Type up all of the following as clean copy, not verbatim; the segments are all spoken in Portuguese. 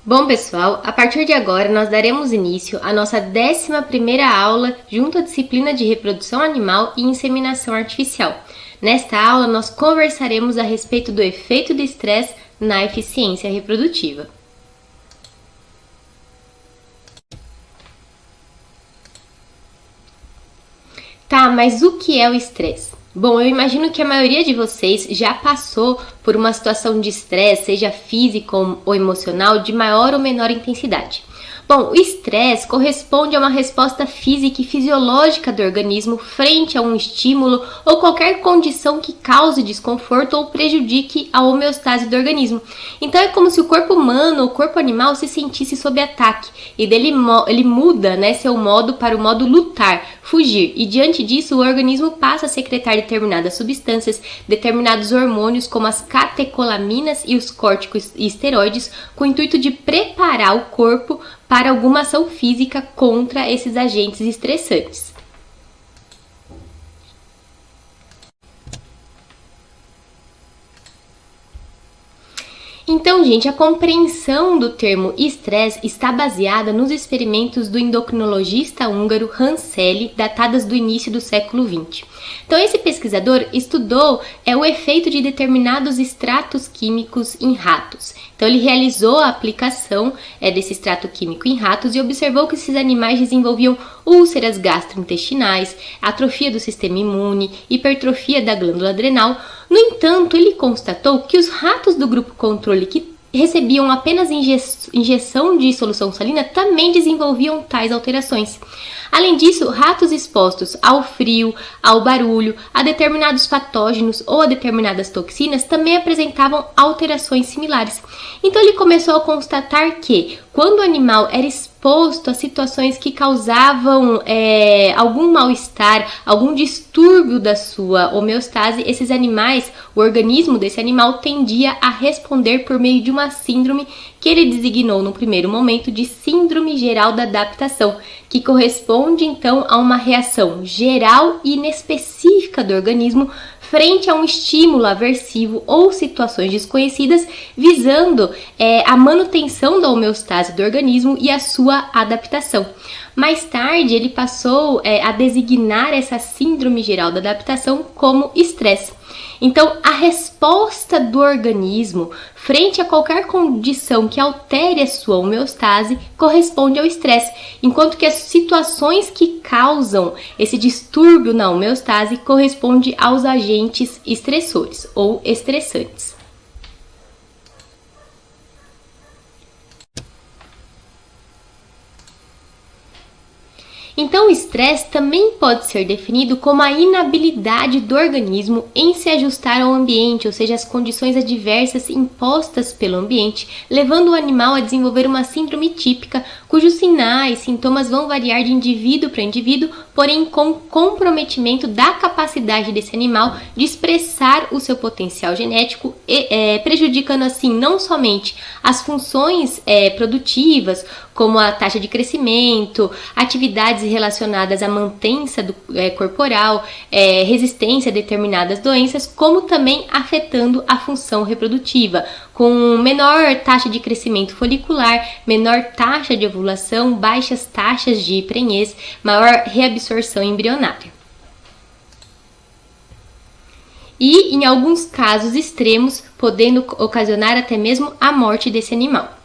Bom, pessoal, a partir de agora nós daremos início à nossa 11ª aula junto à disciplina de reprodução animal e inseminação artificial. Nesta aula, nós conversaremos a respeito do efeito do estresse na eficiência reprodutiva. Tá, mas o que é o estresse? Bom, eu imagino que a maioria de vocês já passou por uma situação de estresse, seja físico ou emocional, de maior ou menor intensidade. Bom, o estresse corresponde a uma resposta física e fisiológica do organismo frente a um estímulo ou qualquer condição que cause desconforto ou prejudique a homeostase do organismo. Então é como se o corpo humano ou o corpo animal se sentisse sob ataque e dele ele muda, seu modo para o modo lutar, fugir, e diante disso o organismo passa a secretar determinadas substâncias, determinados hormônios como as catecolaminas e os corticosteroides, com o intuito de preparar o corpo para alguma ação física contra esses agentes estressantes. Então, gente, a compreensão do termo estresse está baseada nos experimentos do endocrinologista húngaro Hans Selye, datadas do início do século XX. Então, esse pesquisador estudou o efeito de determinados extratos químicos em ratos. Então, ele realizou a aplicação desse extrato químico em ratos e observou que esses animais desenvolviam úlceras gastrointestinais, atrofia do sistema imune, hipertrofia da glândula adrenal. No entanto, ele constatou que os ratos do grupo controle que recebiam apenas injeção de solução salina também desenvolviam tais alterações. Além disso, ratos expostos ao frio, ao barulho, a determinados patógenos ou a determinadas toxinas também apresentavam alterações similares. Então ele começou a constatar que, quando o animal era exposto a situações que causavam algum mal-estar, algum distúrbio da sua homeostase, esses animais, o organismo desse animal tendia a responder por meio de uma síndrome que ele designou no primeiro momento de síndrome geral da adaptação, que corresponde então a uma reação geral e inespecífica do organismo frente a um estímulo aversivo ou situações desconhecidas, visando a manutenção da homeostase do organismo e a sua adaptação. Mais tarde, ele passou a designar essa síndrome geral da adaptação como estresse. Então, a resposta do organismo frente a qualquer condição que altere a sua homeostase corresponde ao estresse, enquanto que as situações que causam esse distúrbio na homeostase correspondem aos agentes estressores ou estressantes. Então, o estresse também pode ser definido como a inabilidade do organismo em se ajustar ao ambiente, ou seja, as condições adversas impostas pelo ambiente, levando o animal a desenvolver uma síndrome típica, cujos sinais e sintomas vão variar de indivíduo para indivíduo, porém com comprometimento da capacidade desse animal de expressar o seu potencial genético, prejudicando assim não somente as funções produtivas, como a taxa de crescimento, atividades relacionadas à mantença corporal, resistência a determinadas doenças, como também afetando a função reprodutiva, com menor taxa de crescimento folicular, menor taxa de ovulação, baixas taxas de prenhez, maior reabsorção embrionária. E, em alguns casos extremos, podendo ocasionar até mesmo a morte desse animal.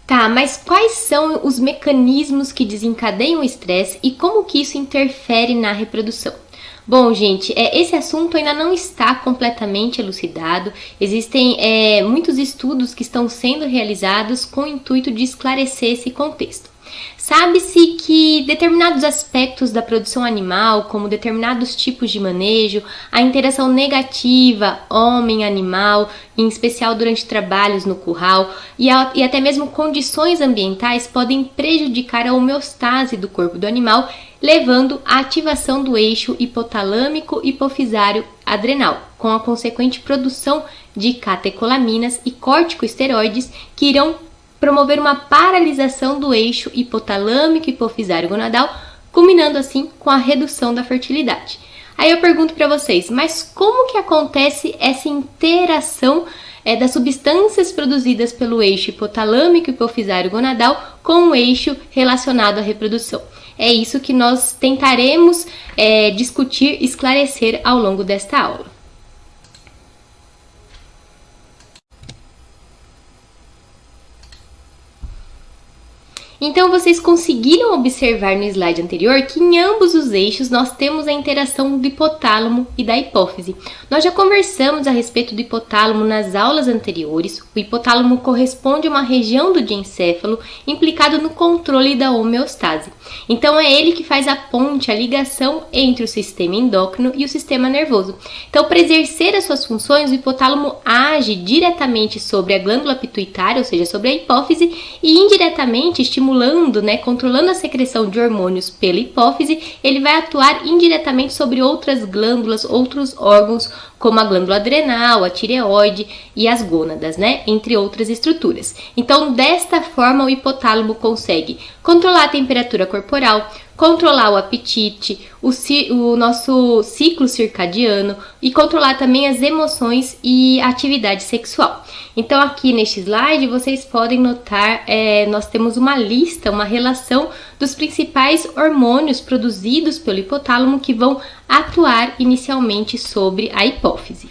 Tá, mas quais são os mecanismos que desencadeiam o estresse e como que isso interfere na reprodução? Bom, gente, esse assunto ainda não está completamente elucidado. Existem muitos estudos que estão sendo realizados com o intuito de esclarecer esse contexto. Sabe-se que determinados aspectos da produção animal, como determinados tipos de manejo, a interação negativa homem-animal, em especial durante trabalhos no curral, e até mesmo condições ambientais podem prejudicar a homeostase do corpo do animal, levando à ativação do eixo hipotalâmico hipofisário adrenal, com a consequente produção de catecolaminas e corticosteroides que irão promover uma paralisação do eixo hipotalâmico hipofisário gonadal, culminando assim com a redução da fertilidade. Aí eu pergunto para vocês, mas como que acontece essa interação das substâncias produzidas pelo eixo hipotalâmico hipofisário gonadal com o eixo relacionado à reprodução? É isso que nós tentaremos discutir, esclarecer ao longo desta aula. Então, vocês conseguiram observar no slide anterior que em ambos os eixos nós temos a interação do hipotálamo e da hipófise. Nós já conversamos a respeito do hipotálamo nas aulas anteriores. O hipotálamo corresponde a uma região do diencéfalo implicado no controle da homeostase. Então, é ele que faz a ponte, a ligação entre o sistema endócrino e o sistema nervoso. Então, para exercer as suas funções, o hipotálamo age diretamente sobre a glândula pituitária, ou seja, sobre a hipófise, e indiretamente estimulando, controlando a secreção de hormônios pela hipófise, ele vai atuar indiretamente sobre outras glândulas, outros órgãos, como a glândula adrenal, a tireoide e as gônadas, entre outras estruturas. Então, desta forma, o hipotálamo consegue controlar a temperatura corporal, controlar o apetite, o nosso ciclo circadiano e controlar também as emoções e a atividade sexual. Então, aqui neste slide, vocês podem notar, nós temos uma lista, uma relação dos principais hormônios produzidos pelo hipotálamo que vão atuar inicialmente sobre a hipófise.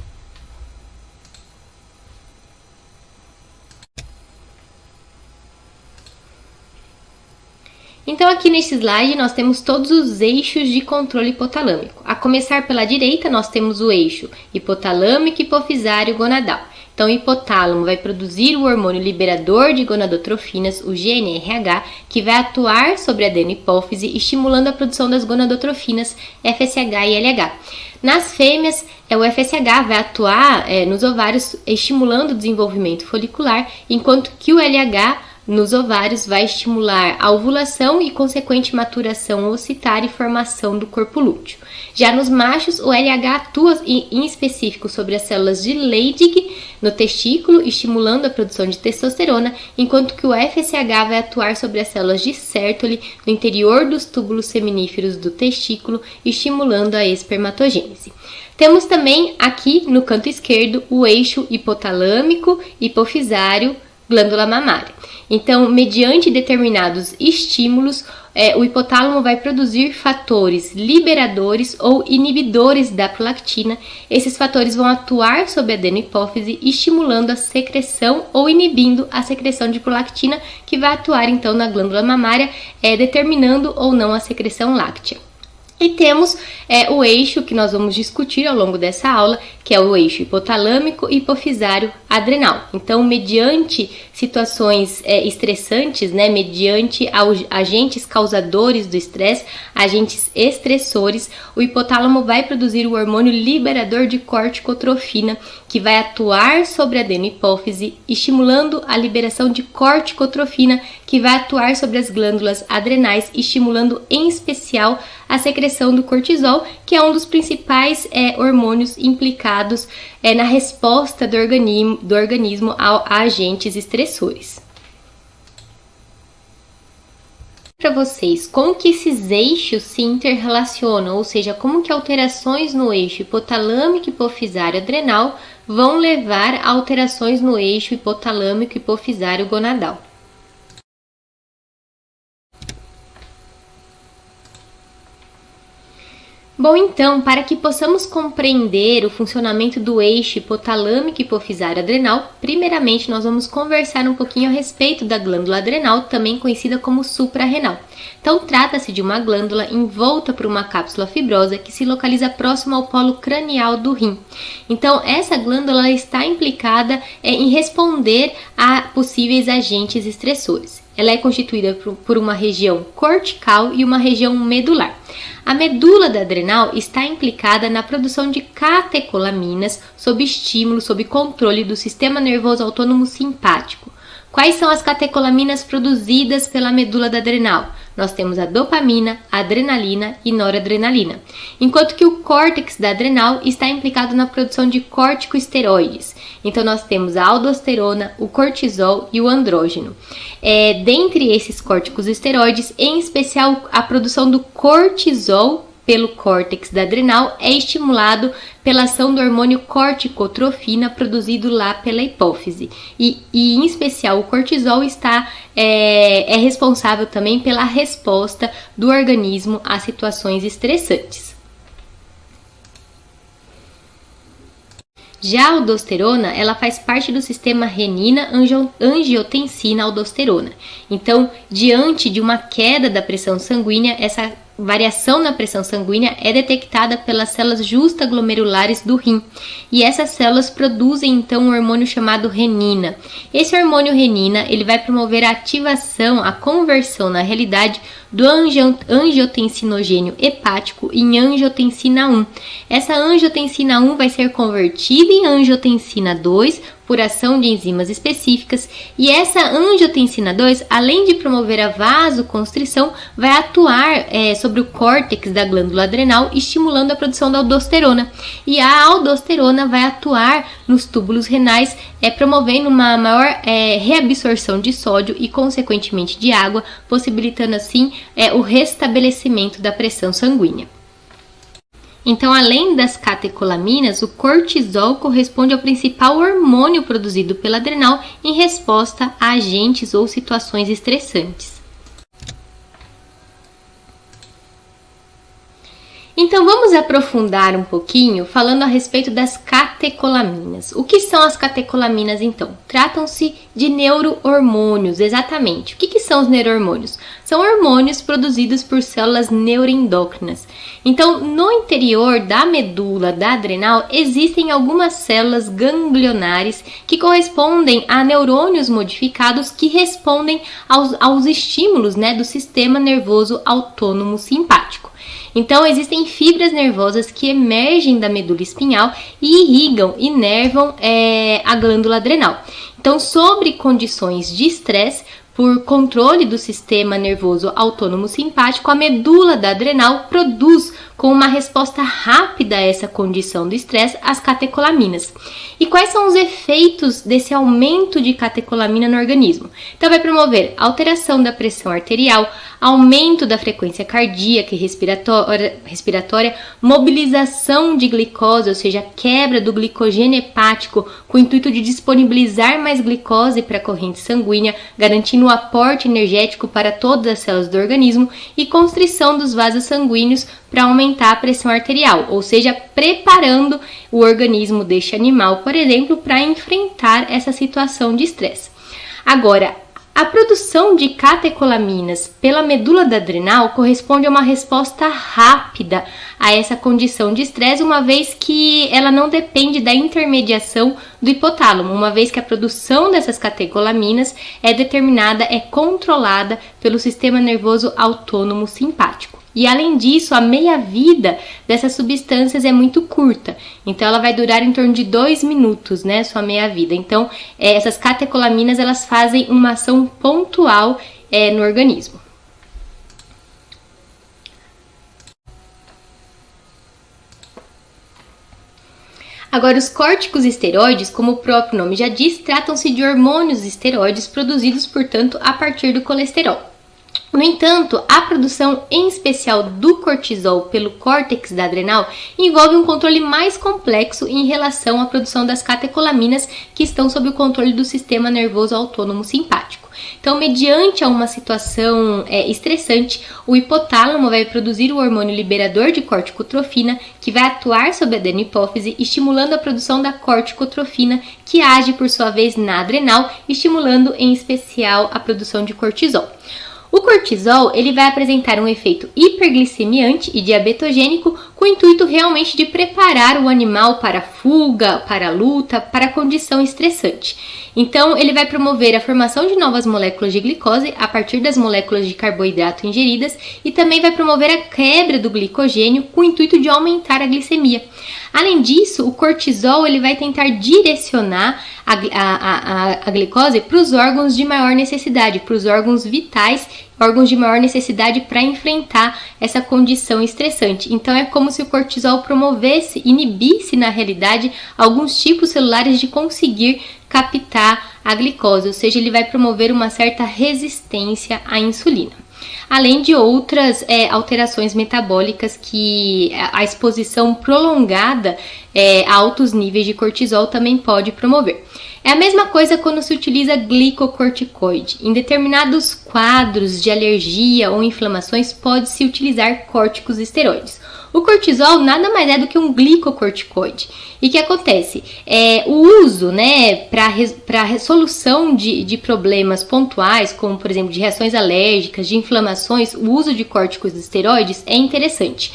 Então, aqui nesse slide, nós temos todos os eixos de controle hipotalâmico. A começar pela direita, nós temos o eixo hipotalâmico hipofisário gonadal. Então, o hipotálamo vai produzir o hormônio liberador de gonadotrofinas, o GnRH, que vai atuar sobre a adenohipófise, estimulando a produção das gonadotrofinas FSH e LH. Nas fêmeas, o FSH vai atuar nos ovários, estimulando o desenvolvimento folicular, enquanto que o LH nos ovários vai estimular a ovulação e consequente maturação ocitária e formação do corpo lúteo. Já nos machos, o LH atua em específico sobre as células de Leydig no testículo, estimulando a produção de testosterona, enquanto que o FSH vai atuar sobre as células de Sertoli no interior dos túbulos seminíferos do testículo, estimulando a espermatogênese. Temos também aqui no canto esquerdo o eixo hipotalâmico hipofisário glândula mamária. Então, mediante determinados estímulos, o hipotálamo vai produzir fatores liberadores ou inibidores da prolactina. Esses fatores vão atuar sobre a adenohipófise, estimulando a secreção ou inibindo a secreção de prolactina, que vai atuar então na glândula mamária, determinando ou não a secreção láctea. E temos o eixo que nós vamos discutir ao longo dessa aula, que é o eixo hipotalâmico hipofisário adrenal. Então, mediante situações estressantes, mediante agentes causadores do estresse, agentes estressores, o hipotálamo vai produzir o hormônio liberador de corticotrofina, que vai atuar sobre a adenohipófise, estimulando a liberação de corticotrofina, que vai atuar sobre as glândulas adrenais, estimulando em especial a secreção do cortisol, que é um dos principais hormônios implicados na resposta do organismo a agentes estressores. Para vocês, como que esses eixos se interrelacionam, ou seja, como que alterações no eixo hipotalâmico hipofisário adrenal vão levar a alterações no eixo hipotalâmico hipofisário gonadal. Bom, então, para que possamos compreender o funcionamento do eixo hipotalâmico hipofisário adrenal, primeiramente nós vamos conversar um pouquinho a respeito da glândula adrenal, também conhecida como suprarrenal. Então, trata-se de uma glândula envolta por uma cápsula fibrosa que se localiza próximo ao polo cranial do rim. Então, essa glândula está implicada em responder a possíveis agentes estressores. Ela é constituída por uma região cortical e uma região medular. A medula da adrenal está implicada na produção de catecolaminas sob estímulo, sob controle do sistema nervoso autônomo simpático. Quais são as catecolaminas produzidas pela medula da adrenal? Nós temos a dopamina, a adrenalina e noradrenalina, enquanto que o córtex da adrenal está implicado na produção de corticosteroides. Então, nós temos a aldosterona, o cortisol e o andrógeno. Dentre esses corticosteroides, em especial a produção do cortisol pelo córtex da adrenal é estimulado pela ação do hormônio corticotrofina produzido lá pela hipófise. E em especial, o cortisol é responsável também pela resposta do organismo a situações estressantes. Já a aldosterona, ela faz parte do sistema renina-angiotensina-aldosterona. Então, diante de uma queda da pressão sanguínea, essa variação na pressão sanguínea é detectada pelas células justaglomerulares do rim. E essas células produzem, então, um hormônio chamado renina. Esse hormônio renina, ele vai promover a ativação, a conversão, na realidade, do angiotensinogênio hepático em angiotensina 1. Essa angiotensina 1 vai ser convertida em angiotensina 2 por ação de enzimas específicas, e essa angiotensina 2, além de promover a vasoconstrição, vai atuar sobre o córtex da glândula adrenal, estimulando a produção da aldosterona. E a aldosterona vai atuar nos túbulos renais, promovendo uma maior reabsorção de sódio e, consequentemente, de água, possibilitando assim o restabelecimento da pressão sanguínea. Então, além das catecolaminas, o cortisol corresponde ao principal hormônio produzido pela adrenal em resposta a agentes ou situações estressantes. Então, vamos aprofundar um pouquinho falando a respeito das catecolaminas. O que são as catecolaminas, então? Tratam-se de neurohormônios, exatamente. O que são os neurohormônios? São hormônios produzidos por células neuroendócrinas. Então, no interior da medula da adrenal, existem algumas células ganglionares que correspondem a neurônios modificados que respondem aos estímulos, do sistema nervoso autônomo simpático. Então, existem fibras nervosas que emergem da medula espinhal e irrigam, inervam a glândula adrenal. Então, sobre condições de estresse, por controle do sistema nervoso autônomo simpático, a medula da adrenal produz, com uma resposta rápida a essa condição do estresse, as catecolaminas. E quais são os efeitos desse aumento de catecolamina no organismo? Então, vai promover alteração da pressão arterial, aumento da frequência cardíaca e respiratória, mobilização de glicose, ou seja, quebra do glicogênio hepático, com o intuito de disponibilizar mais glicose para a corrente sanguínea, garantindo o aporte energético para todas as células do organismo, e constrição dos vasos sanguíneos para aumentar a pressão arterial, ou seja, preparando o organismo deste animal, por exemplo, para enfrentar essa situação de estresse. Agora, a produção de catecolaminas pela medula da adrenal corresponde a uma resposta rápida a essa condição de estresse, uma vez que ela não depende da intermediação do hipotálamo, uma vez que a produção dessas catecolaminas é determinada, é controlada pelo sistema nervoso autônomo simpático. E além disso, a meia-vida dessas substâncias é muito curta. Então, ela vai durar em torno de 2 minutos, sua meia-vida. Então, essas catecolaminas, elas fazem uma ação pontual no organismo. Agora, os corticosteroides, como o próprio nome já diz, tratam-se de hormônios esteroides produzidos, portanto, a partir do colesterol. No entanto, a produção em especial do cortisol pelo córtex da adrenal envolve um controle mais complexo em relação à produção das catecolaminas, que estão sob o controle do sistema nervoso autônomo simpático. Então, mediante uma situação estressante, o hipotálamo vai produzir o hormônio liberador de corticotrofina, que vai atuar sobre a adenopófise, estimulando a produção da corticotrofina, que age por sua vez na adrenal, estimulando em especial a produção de cortisol. O cortisol, ele vai apresentar um efeito hiperglicemiante e diabetogênico, com o intuito realmente de preparar o animal para a fuga, para a luta, para a condição estressante. Então, ele vai promover a formação de novas moléculas de glicose a partir das moléculas de carboidrato ingeridas, e também vai promover a quebra do glicogênio com o intuito de aumentar a glicemia. Além disso, o cortisol, ele vai tentar direcionar a glicose para os órgãos de maior necessidade, para os órgãos vitais, órgãos de maior necessidade para enfrentar essa condição estressante. Então, é como se o cortisol inibisse na realidade alguns tipos celulares de conseguir captar a glicose, ou seja, ele vai promover uma certa resistência à insulina. além de outras alterações metabólicas que a exposição prolongada a altos níveis de cortisol também pode promover. É a mesma coisa quando se utiliza glicocorticoide. Em determinados quadros de alergia ou inflamações, pode-se utilizar corticosteroides. O cortisol nada mais é do que um glicocorticoide. E o que acontece? O uso, para resolução de problemas pontuais, como por exemplo de reações alérgicas, de inflamações, o uso de corticosteroides é interessante,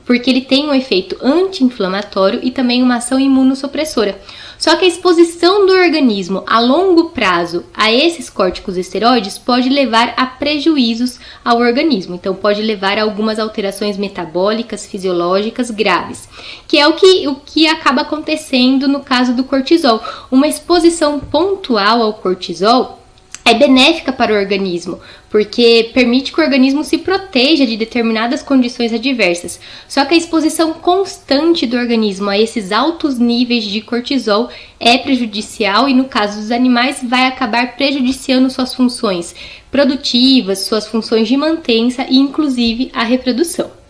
porque ele tem um efeito anti-inflamatório e também uma ação imunossupressora. Só que a exposição do organismo a longo prazo a esses corticosteroides pode levar a prejuízos ao organismo. Então, pode levar a algumas alterações metabólicas, fisiológicas graves, que é o que acaba acontecendo no caso do cortisol. Uma exposição pontual ao cortisol é benéfica para o organismo, porque permite que o organismo se proteja de determinadas condições adversas. Só que a exposição constante do organismo a esses altos níveis de cortisol é prejudicial e, no caso dos animais, vai acabar prejudiciando suas funções produtivas, suas funções de mantença e, inclusive, a reprodução.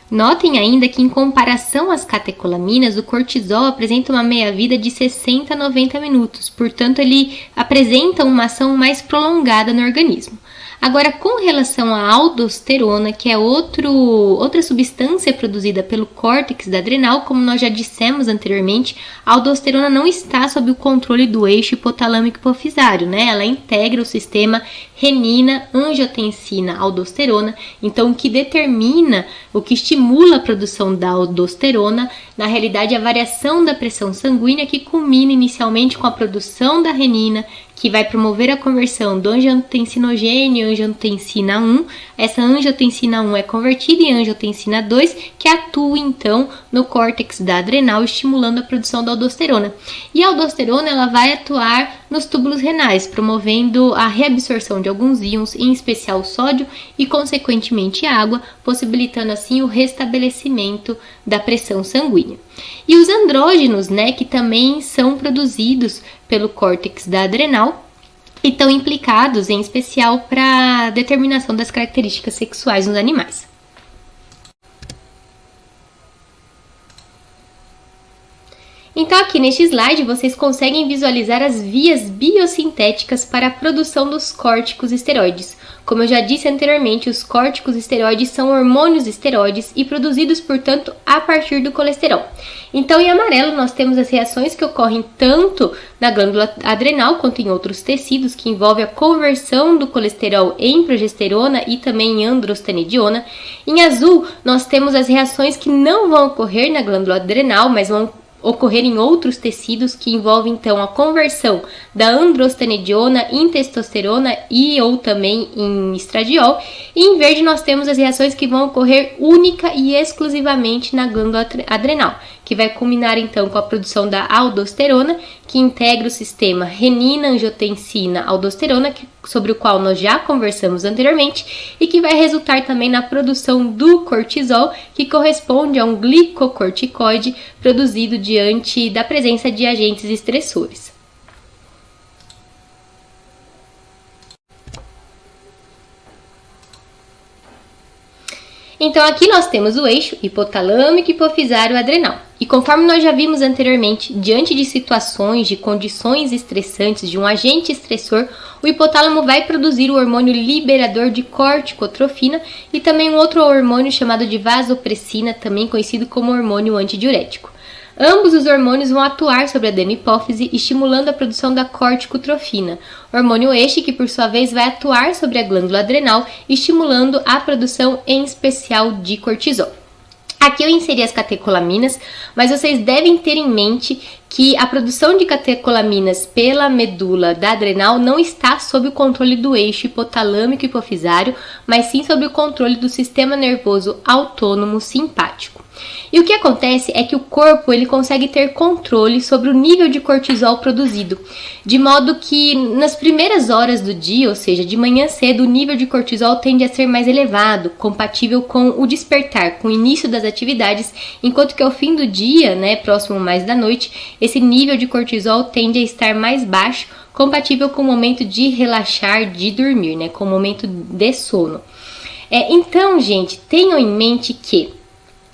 Notem ainda que, em comparação às catecolaminas, o cortisol apresenta uma meia-vida de 60 a 90 minutos, portanto, ele apresenta uma ação mais prolongada no organismo. Agora, com relação à aldosterona, que é outra substância produzida pelo córtex da adrenal, como nós já dissemos anteriormente, a aldosterona não está sob o controle do eixo hipotalâmico hipofisário, Ela integra o sistema renina, angiotensina, aldosterona. Então, o que determina, o que estimula a produção da aldosterona, na realidade, é a variação da pressão sanguínea, que culmina inicialmente com a produção da renina, que vai promover a conversão do angiotensinogênio e angiotensina 1. Essa angiotensina 1 é convertida em angiotensina 2, que atua então no córtex da adrenal, estimulando a produção da aldosterona. E a aldosterona ela vai atuar nos túbulos renais, promovendo a reabsorção de alguns íons, em especial sódio e, consequentemente, água, possibilitando assim o restabelecimento da pressão sanguínea. E os andrógenos, que também são produzidos pelo córtex da adrenal e estão implicados, em especial, para a determinação das características sexuais nos animais. Então, aqui neste slide, vocês conseguem visualizar as vias biosintéticas para a produção dos corticosteroides. Como eu já disse anteriormente, os corticosteroides são hormônios esteroides e produzidos, portanto, a partir do colesterol. Então, em amarelo, nós temos as reações que ocorrem tanto na glândula adrenal quanto em outros tecidos, que envolvem a conversão do colesterol em progesterona e também em androstenediona. Em azul, nós temos as reações que não vão ocorrer na glândula adrenal, mas vão ocorrer em outros tecidos, que envolvem então a conversão da androstenediona em testosterona e ou também em estradiol. E em verde nós temos as reações que vão ocorrer única e exclusivamente na glândula adrenal, que vai culminar então com a produção da aldosterona, que integra o sistema renina, angiotensina, aldosterona, sobre o qual nós já conversamos anteriormente, e que vai resultar também na produção do cortisol, que corresponde a um glicocorticoide produzido diante da presença de agentes estressores. Então, aqui nós temos o eixo hipotalâmico, hipofisário, adrenal. E conforme nós já vimos anteriormente, diante de situações, de condições estressantes, de um agente estressor, o hipotálamo vai produzir o hormônio liberador de corticotrofina e também um outro hormônio chamado de vasopressina, também conhecido como hormônio antidiurético. Ambos os hormônios vão atuar sobre a adenopófise, estimulando a produção da corticotrofina, hormônio este que, por sua vez, vai atuar sobre a glândula adrenal, estimulando a produção, em especial, de cortisol. Aqui eu inseri as catecolaminas, mas vocês devem ter em mente que a produção de catecolaminas pela medula da adrenal não está sob o controle do eixo hipotalâmico hipofisário, mas sim sob o controle do sistema nervoso autônomo simpático. E o que acontece é que o corpo ele consegue ter controle sobre o nível de cortisol produzido, de modo que nas primeiras horas do dia, ou seja, de manhã cedo, o nível de cortisol tende a ser mais elevado, compatível com o despertar, com o início das atividades, enquanto que ao fim do dia, próximo mais da noite, esse nível de cortisol tende a estar mais baixo, compatível com o momento de relaxar, de dormir, né? Com o momento de sono. Então, gente, tenham em mente que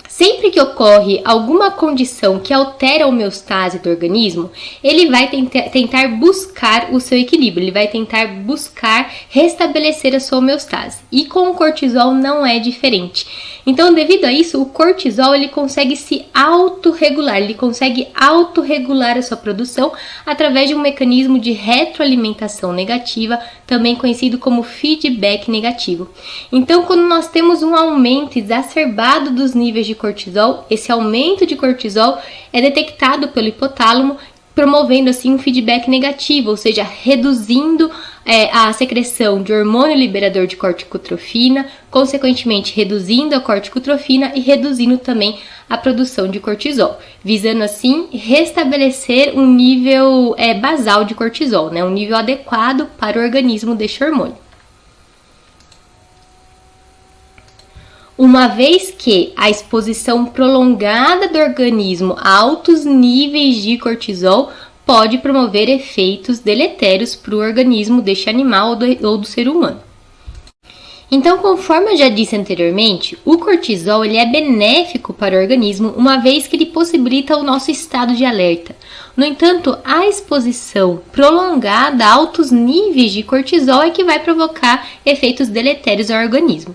sempre que ocorre alguma condição que altera a homeostase do organismo, ele vai tentar buscar o seu equilíbrio, ele vai tentar buscar restabelecer a sua homeostase. E com o cortisol não é diferente. Então, devido a isso, o cortisol ele consegue se autorregular, ele consegue autorregular a sua produção através de um mecanismo de retroalimentação negativa, também conhecido como feedback negativo. Então, quando nós temos um aumento exacerbado dos níveis de cortisol, esse aumento de cortisol é detectado pelo hipotálamo, promovendo assim um feedback negativo, ou seja, reduzindo a secreção de hormônio liberador de corticotrofina, consequentemente reduzindo a corticotrofina e reduzindo também a produção de cortisol, visando assim restabelecer um nível basal de cortisol, né, um nível adequado para o organismo deste hormônio. Uma vez que a exposição prolongada do organismo a altos níveis de cortisol pode promover efeitos deletérios para o organismo deste animal ou do ser humano. Então, conforme eu já disse anteriormente, o cortisol ele é benéfico para o organismo, uma vez que ele possibilita o nosso estado de alerta. No entanto, a exposição prolongada a altos níveis de cortisol é que vai provocar efeitos deletérios ao organismo.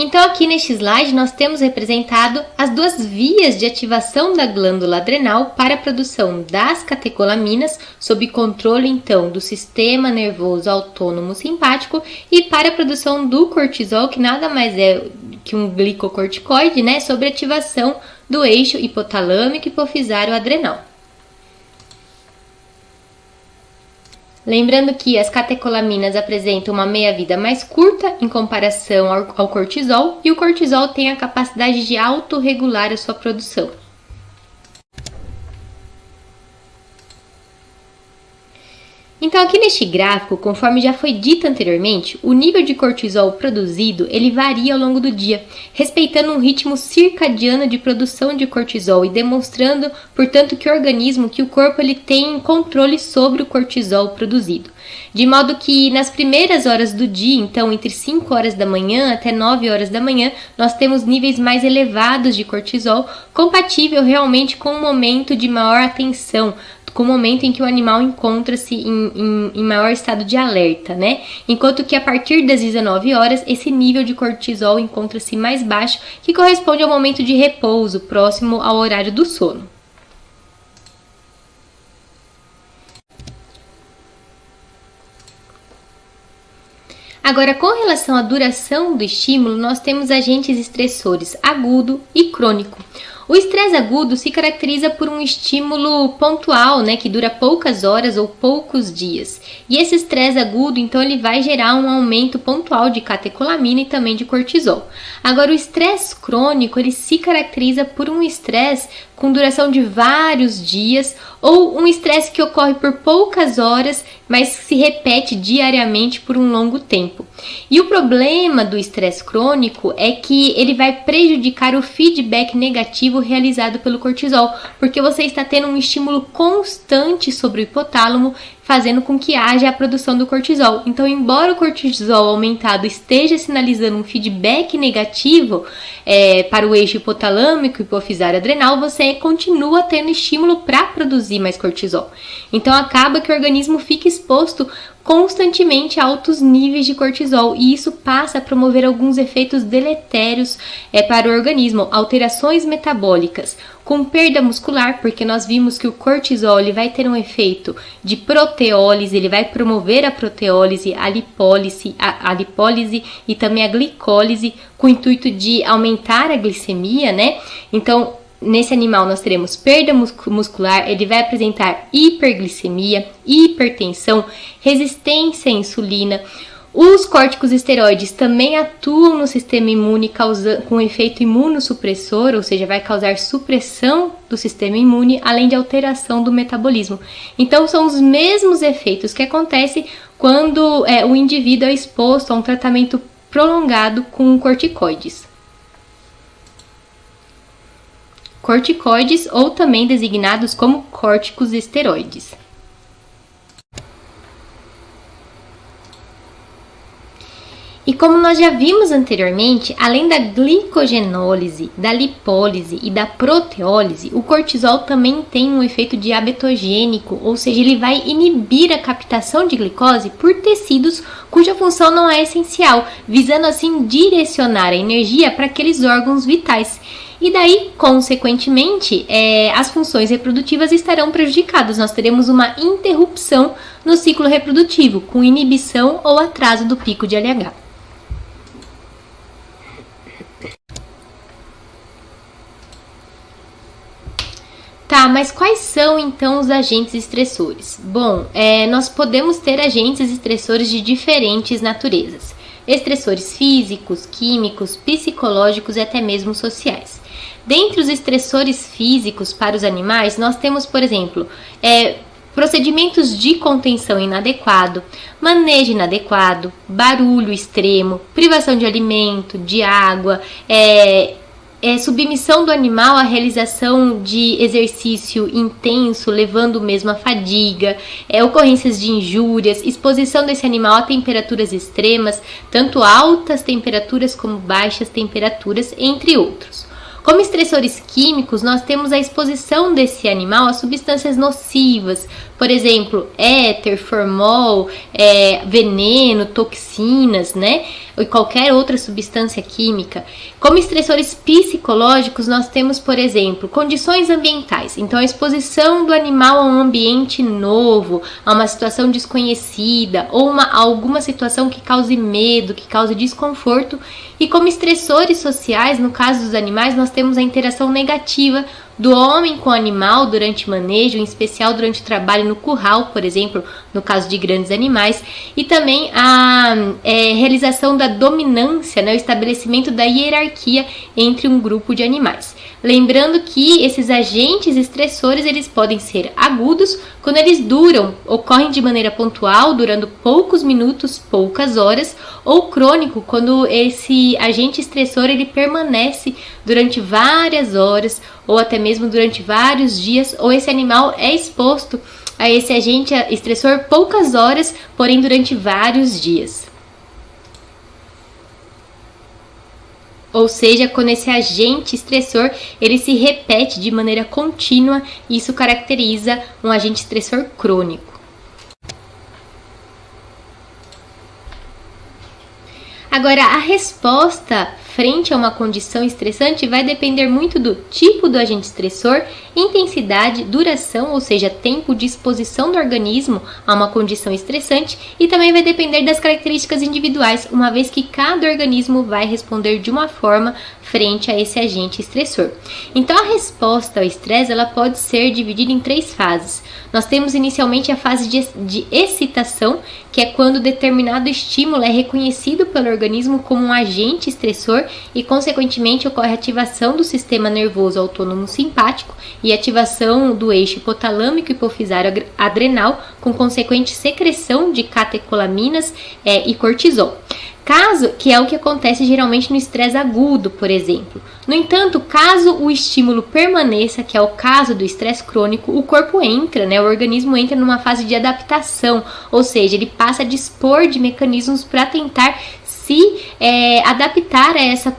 Então, aqui neste slide, nós temos representado as duas vias de ativação da glândula adrenal para a produção das catecolaminas, sob controle, então, do sistema nervoso autônomo simpático, e para a produção do cortisol, que nada mais é que um glicocorticoide, né, sobre ativação do eixo hipotalâmico hipofisário adrenal. Lembrando que as catecolaminas apresentam uma meia-vida mais curta em comparação ao cortisol, e o cortisol tem a capacidade de autorregular a sua produção. Então, aqui neste gráfico, conforme já foi dito anteriormente, o nível de cortisol produzido ele varia ao longo do dia, respeitando um ritmo circadiano de produção de cortisol e demonstrando, portanto, que o corpo ele tem controle sobre o cortisol produzido. De modo que nas primeiras horas do dia, então entre 5 horas da manhã até 9 horas da manhã, nós temos níveis mais elevados de cortisol, compatível realmente com um momento de maior atenção, com o momento em que o animal encontra-se em maior estado de alerta, né? Enquanto que a partir das 19 horas, esse nível de cortisol encontra-se mais baixo, que corresponde ao momento de repouso, próximo ao horário do sono. Agora, com relação à duração do estímulo, nós temos agentes estressores agudo e crônico. O estresse agudo se caracteriza por um estímulo pontual, né, que dura poucas horas ou poucos dias. E esse estresse agudo, então, ele vai gerar um aumento pontual de catecolamina e também de cortisol. Agora, o estresse crônico, ele se caracteriza por um estresse com duração de vários dias ou um estresse que ocorre por poucas horas, mas se repete diariamente por um longo tempo. E o problema do estresse crônico é que ele vai prejudicar o feedback negativo realizado pelo cortisol, porque você está tendo um estímulo constante sobre o hipotálamo, fazendo com que haja a produção do cortisol. Então, embora o cortisol aumentado esteja sinalizando um feedback negativo para o eixo hipotalâmico e hipofisário adrenal, você continua tendo estímulo para produzir mais cortisol. Então, acaba que o organismo fica exposto constantemente a altos níveis de cortisol, e isso passa a promover alguns efeitos deletérios para o organismo, alterações metabólicas, com perda muscular, porque nós vimos que o cortisol ele vai ter um efeito de proteólise, ele vai promover a proteólise, a lipólise e também a glicólise, com o intuito de aumentar a glicemia, né? Então, nesse animal nós teremos perda muscular, ele vai apresentar hiperglicemia, hipertensão, resistência à insulina. Os corticosteroides também atuam no sistema imune com efeito imunossupressor, ou seja, vai causar supressão do sistema imune, além de alteração do metabolismo. Então, são os mesmos efeitos que acontecem quando o indivíduo é exposto a um tratamento prolongado com corticoides. corticoides ou também designados como corticosteroides. E como nós já vimos anteriormente, além da glicogenólise, da lipólise e da proteólise, o cortisol também tem um efeito diabetogênico, ou seja, ele vai inibir a captação de glicose por tecidos cuja função não é essencial, visando assim direcionar a energia para aqueles órgãos vitais. E daí, consequentemente, as funções reprodutivas estarão prejudicadas. Nós teremos uma interrupção no ciclo reprodutivo, com inibição ou atraso do pico de LH. Tá, mas quais são então os agentes estressores? Bom, nós podemos ter agentes estressores de diferentes naturezas. Estressores físicos, químicos, psicológicos e até mesmo sociais. Dentre os estressores físicos para os animais, nós temos, por exemplo, procedimentos de contenção inadequado, manejo inadequado, barulho extremo, privação de alimento, de água, submissão do animal à realização de exercício intenso, levando mesmo à fadiga, ocorrências de injúrias, exposição desse animal a temperaturas extremas, tanto altas temperaturas como baixas temperaturas, entre outros. Como estressores químicos, nós temos a exposição desse animal a substâncias nocivas, por exemplo, éter, formol, veneno, toxinas, né? Ou qualquer outra substância química. Como estressores psicológicos, nós temos, por exemplo, condições ambientais. Então, a exposição do animal a um ambiente novo, a uma situação desconhecida, ou a alguma situação que cause medo, que cause desconforto. E como estressores sociais, no caso dos animais, nós temos a interação negativa do homem com o animal durante manejo, em especial durante o trabalho no curral, por exemplo, no caso de grandes animais, e também a realização da dominância, né, o estabelecimento da hierarquia entre um grupo de animais. Lembrando que esses agentes estressores, eles podem ser agudos quando eles ocorrem de maneira pontual, durando poucos minutos, poucas horas, ou crônico quando esse agente estressor ele permanece durante várias horas ou até mesmo durante vários dias, ou esse animal é exposto a esse agente estressor poucas horas, porém durante vários dias. Ou seja, quando esse agente estressor ele se repete de maneira contínua, isso caracteriza um agente estressor crônico. Agora, a resposta frente a uma condição estressante vai depender muito do tipo do agente estressor, intensidade, duração, ou seja, tempo de exposição do organismo a uma condição estressante, e também vai depender das características individuais, uma vez que cada organismo vai responder de uma forma frente a esse agente estressor. Então, a resposta ao estresse ela pode ser dividida em 3 fases. Nós temos inicialmente a fase de excitação, que é quando determinado estímulo é reconhecido pelo organismo como um agente estressor e, consequentemente, ocorre a ativação do sistema nervoso autônomo simpático e ativação do eixo hipotalâmico hipofisário adrenal, com consequente secreção de catecolaminas e cortisol. Que é o que acontece geralmente no estresse agudo, por exemplo. No entanto, caso o estímulo permaneça, que é o caso do estresse crônico, o corpo entra, o organismo entra numa fase de adaptação, ou seja, ele passa a dispor de mecanismos para tentar se adaptar a essa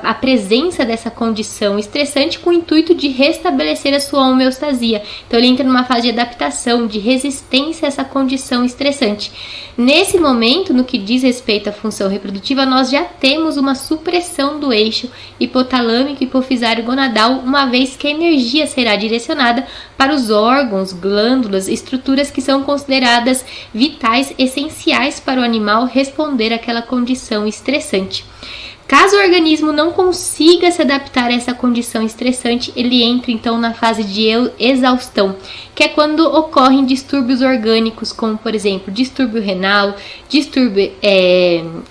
a presença dessa condição estressante com o intuito de restabelecer a sua homeostasia. Então ele entra numa fase de adaptação, de resistência a essa condição estressante. Nesse momento, no que diz respeito à função reprodutiva, nós já temos uma supressão do eixo hipotalâmico hipofisário gonadal, uma vez que a energia será direcionada para os órgãos, glândulas, estruturas que são consideradas vitais, essenciais para o animal responder àquela condição estressante. Caso o organismo não consiga se adaptar a essa condição estressante, ele entra então na fase de exaustão, que é quando ocorrem distúrbios orgânicos, como por exemplo, distúrbio renal, distúrbio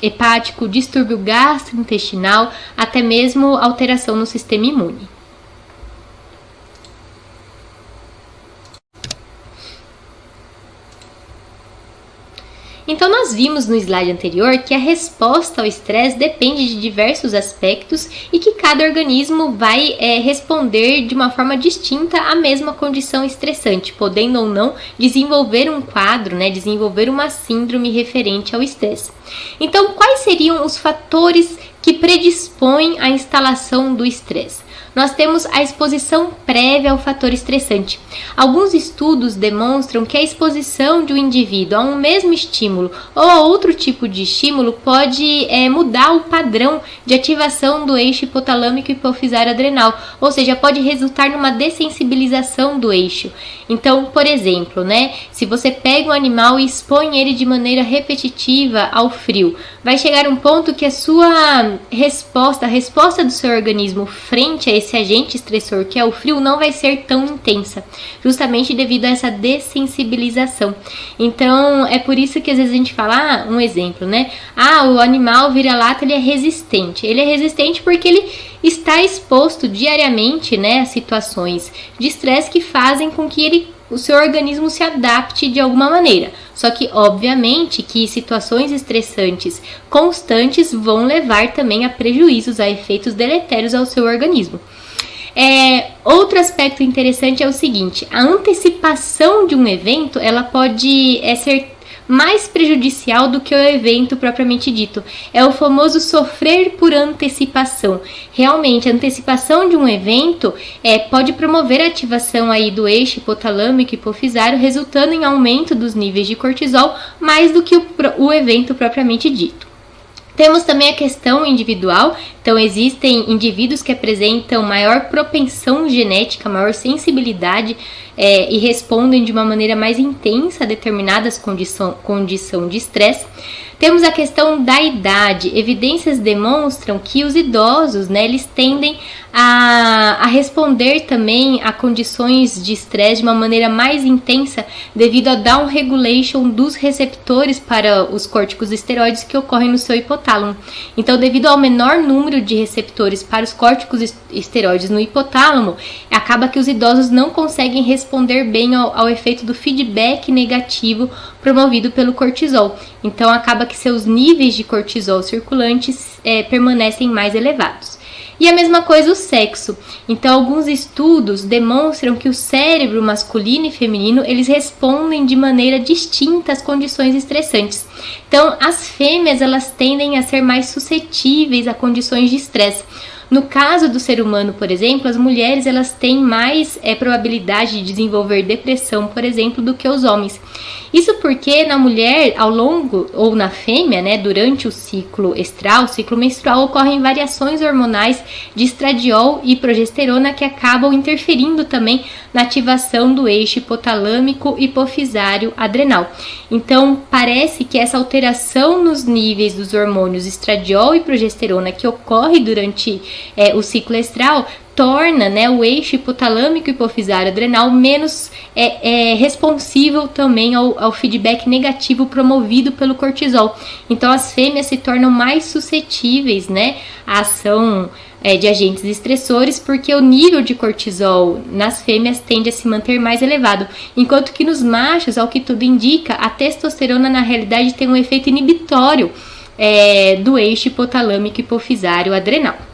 hepático, distúrbio gastrointestinal, até mesmo alteração no sistema imune. Então nós vimos no slide anterior que a resposta ao estresse depende de diversos aspectos e que cada organismo vai responder de uma forma distinta à mesma condição estressante, podendo ou não desenvolver um quadro, desenvolver uma síndrome referente ao estresse. Então, quais seriam os fatores que predispõem à instalação do estresse? Nós temos a exposição prévia ao fator estressante. Alguns estudos demonstram que a exposição de um indivíduo a um mesmo estímulo ou a outro tipo de estímulo pode mudar o padrão de ativação do eixo hipotalâmico hipofisário adrenal, ou seja, pode resultar numa dessensibilização do eixo. Então, por exemplo, se você pega um animal e expõe ele de maneira repetitiva ao frio, vai chegar um ponto que a sua resposta, a resposta do seu organismo frente a esse agente estressor que é o frio, não vai ser tão intensa, justamente devido a essa dessensibilização. Então, é por isso que às vezes a gente fala, um exemplo, o animal vira-lata, ele é resistente. Ele é resistente porque ele está exposto diariamente, a situações de estresse que fazem com que o seu organismo se adapte de alguma maneira. Só que, obviamente, que situações estressantes constantes vão levar também a prejuízos, a efeitos deletérios ao seu organismo. Outro aspecto interessante é o seguinte: a antecipação de um evento, ela pode ser mais prejudicial do que o evento propriamente dito. É o famoso sofrer por antecipação. Realmente, a antecipação de um evento pode promover a ativação aí do eixo hipotalâmico e hipofisário, resultando em aumento dos níveis de cortisol mais do que o evento propriamente dito. Temos também a questão individual. Então, existem indivíduos que apresentam maior propensão genética, maior sensibilidade e respondem de uma maneira mais intensa a determinadas condição de estresse. Temos a questão da idade. Evidências demonstram que os idosos, eles tendem a responder também a condições de estresse de uma maneira mais intensa devido a down regulation dos receptores para os corticosteroides que ocorrem no seu hipotálamo. Então, devido ao menor número de receptores para os corticosteroides no hipotálamo, acaba que os idosos não conseguem responder bem ao efeito do feedback negativo promovido pelo cortisol. Então, acaba que seus níveis de cortisol circulantes permanecem mais elevados. E a mesma coisa o sexo. Então, alguns estudos demonstram que o cérebro masculino e feminino, eles respondem de maneira distinta às condições estressantes. Então, as fêmeas, elas tendem a ser mais suscetíveis a condições de estresse. No caso do ser humano, por exemplo, as mulheres, elas têm mais probabilidade de desenvolver depressão, por exemplo, do que os homens. Isso porque na mulher, ao longo, ou na fêmea, durante o ciclo estral, o ciclo menstrual, ocorrem variações hormonais de estradiol e progesterona que acabam interferindo também na ativação do eixo hipotalâmico hipofisário adrenal. Então, parece que essa alteração nos níveis dos hormônios estradiol e progesterona que ocorre durante o ciclo estral torna o eixo hipotalâmico hipofisário adrenal menos responsível também ao feedback negativo promovido pelo cortisol. Então, as fêmeas se tornam mais suscetíveis à ação de agentes estressores, porque o nível de cortisol nas fêmeas tende a se manter mais elevado, enquanto que nos machos, ao que tudo indica, a testosterona na realidade tem um efeito inibitório do eixo hipotalâmico hipofisário adrenal.